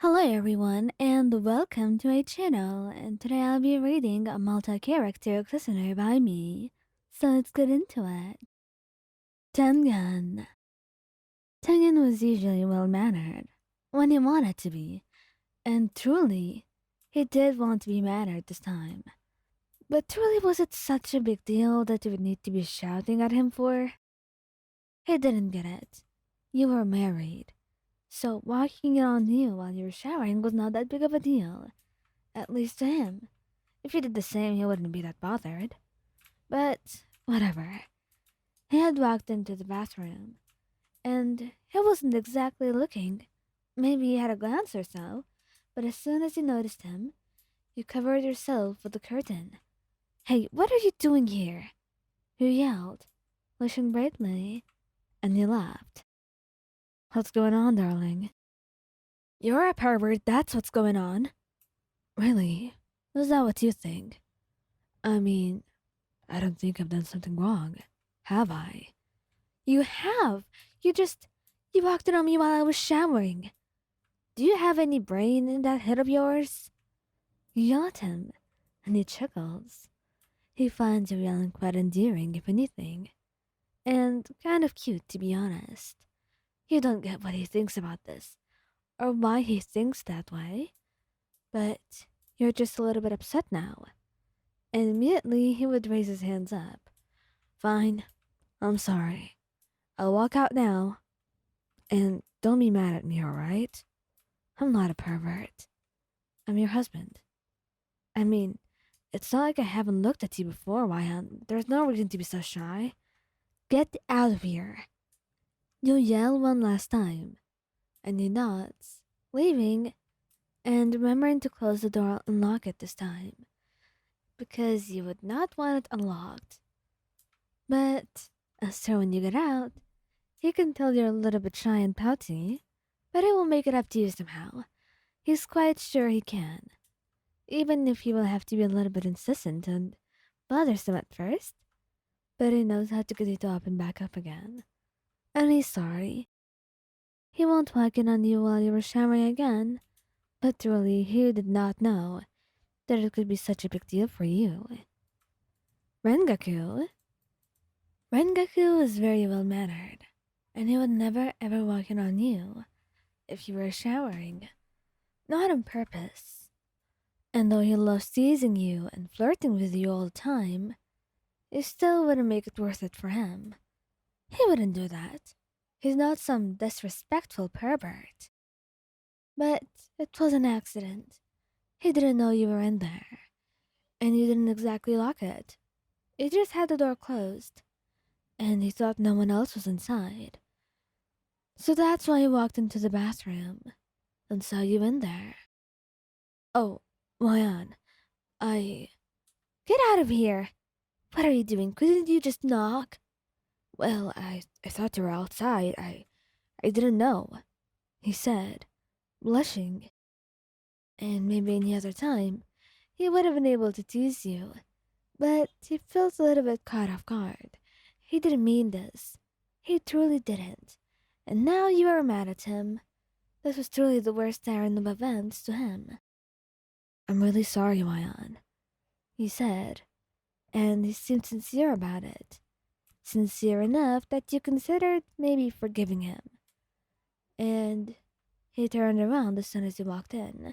Hello everyone and welcome to my channel, and today I'll be reading a multi-character questionnaire by me. So let's get into it. Tengen. Tengen was usually well-mannered when he wanted to be, and truly, he did want to be mannered this time. But truly was it such a big deal that you would need to be shouting at him for? He didn't get it. You were married, so walking it on you while you were showering was not that big of a deal. At least to him. If he did the same, he wouldn't be that bothered. But, whatever. He had walked into the bathroom, and he wasn't exactly looking. Maybe he had a glance or so, but as soon as you noticed him, you covered yourself with the curtain. Hey, what are you doing here? You yelled, blushing brightly, and you laughed. What's going on, darling? You're a pervert, that's what's going on. Really? Is that what you think? I mean, I don't think I've done something wrong, have I? You have! You just. You walked in on me while I was showering. Do you have any brain in that head of yours? You yell at him, and he chuckles. He finds your yelling quite endearing, if anything, and kind of cute, to be honest. You don't get what he thinks about this, or why he thinks that way, but you're just a little bit upset now. And immediately he would raise his hands up. Fine, I'm sorry. I'll walk out now. And don't be mad at me, alright? I'm not a pervert. I'm your husband. I mean, it's not like I haven't looked at you before, Wyan. There's no reason to be so shy. Get out of here. You yell one last time, and he nods, leaving, and remembering to close the door and lock it this time, because you would not want it unlocked. But, as for when you get out, he can tell you're a little bit shy and pouty, but he will make it up to you somehow. He's quite sure he can, even if he will have to be a little bit insistent and bothersome at first, but he knows how to get it to open back up again. And he's sorry. He won't walk in on you while you were showering again, but truly he did not know that it could be such a big deal for you. Rengoku? Rengoku is very well mannered, and he would never ever walk in on you if you were showering. Not on purpose. And though he loves teasing you and flirting with you all the time, you still wouldn't make it worth it for him. He wouldn't do that. He's not some disrespectful pervert. But it was an accident. He didn't know you were in there, and you didn't exactly lock it. You just had the door closed, and he thought no one else was inside. So that's why he walked into the bathroom and saw you in there. Oh, Mayan, I. Get out of here! What are you doing? Couldn't you just knock? Well, I thought you were outside. I didn't know, he said, blushing. And maybe any other time, he would have been able to tease you. But he felt a little bit caught off guard. He didn't mean this. He truly didn't. And now you are mad at him. This was truly the worst turn of events to him. I'm really sorry, Mayan, he said, and he seemed sincere about it. Sincere enough that you considered maybe forgiving him. And he turned around as soon as you walked in.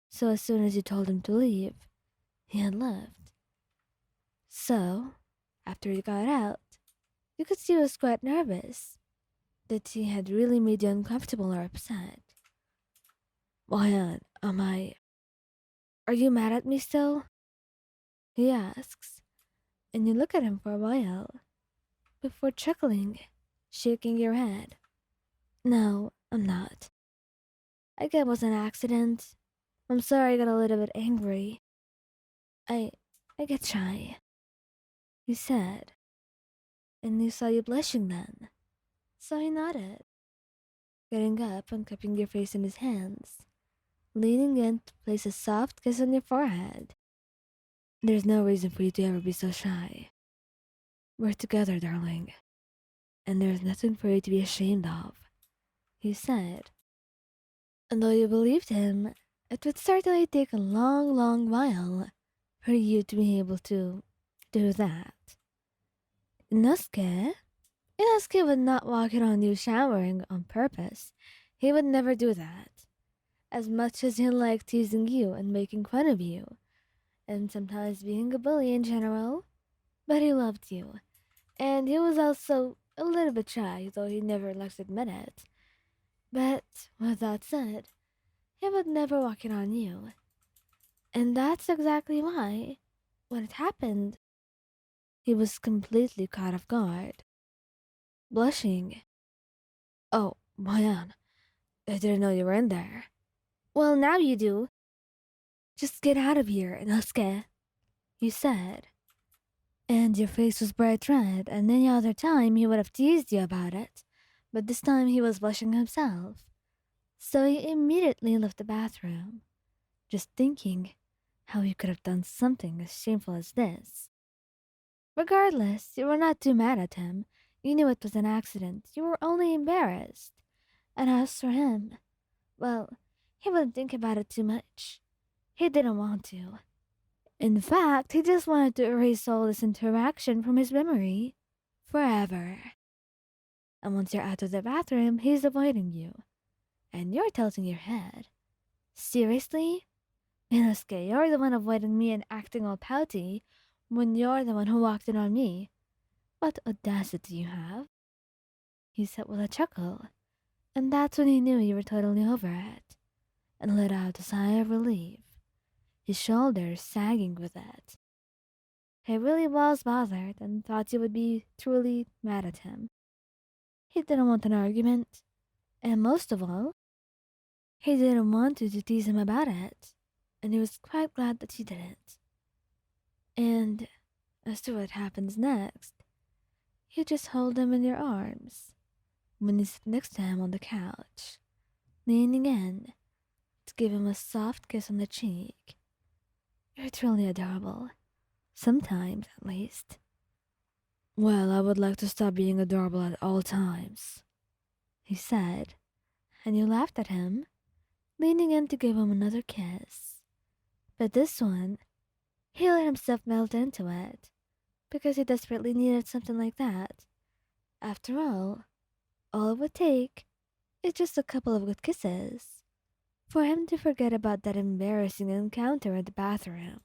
So as soon as you told him to leave, he had left. So, after he got out, you could see he was quite nervous, that he had really made you uncomfortable or upset. Why, are you mad at me still? He asks, and you look at him for a while, before chuckling, shaking your head. No, I'm not. I guess it was an accident. I'm sorry I got a little bit angry. I I get shy, he said, and he saw you blushing then. So he nodded, getting up and cupping your face in his hands, leaning in to place a soft kiss on your forehead. There's no reason for you to ever be so shy. We're together, darling, and there's nothing for you to be ashamed of, he said. And though you believed him, it would certainly take a long, long while for you to be able to do that. Inosuke? Inosuke would not walk in on you showering on purpose. He would never do that. As much as he liked teasing you and making fun of you, and sometimes being a bully in general, but he loved you. And he was also a little bit shy, though he never likes to admit it. But with that said, he would never walk in on you. And that's exactly why, when it happened, he was completely caught off guard. Blushing. Oh, man, I didn't know you were in there. Well, now you do. Just get out of here, Inosuke, you said. And your face was bright red, and any other time he would have teased you about it. But this time he was blushing himself. So he immediately left the bathroom, just thinking how he could have done something as shameful as this. Regardless, you were not too mad at him. You knew it was an accident. You were only embarrassed. And as for him, well, he wouldn't think about it too much. He didn't want to. In fact, he just wanted to erase all this interaction from his memory. Forever. And once you're out of the bathroom, he's avoiding you. And you're tilting your head. Seriously? Inosuke, you're the one avoiding me and acting all pouty when you're the one who walked in on me. What audacity you have, he said with a chuckle. And that's when he knew you were totally over it, and let out a sigh of relief, his shoulders sagging with it. He really was bothered and thought you would be truly mad at him. He didn't want an argument, and most of all, he didn't want you to tease him about it, and he was quite glad that you didn't. And as to what happens next, you just hold him in your arms when you sit next to him on the couch, leaning in to give him a soft kiss on the cheek. You're truly adorable. Sometimes, at least. Well, I would like to stop being adorable at all times, he said, and you laughed at him, leaning in to give him another kiss. But this one, he let himself melt into it, because he desperately needed something like that. After all it would take is just a couple of good kisses for him to forget about that embarrassing encounter in the bathroom.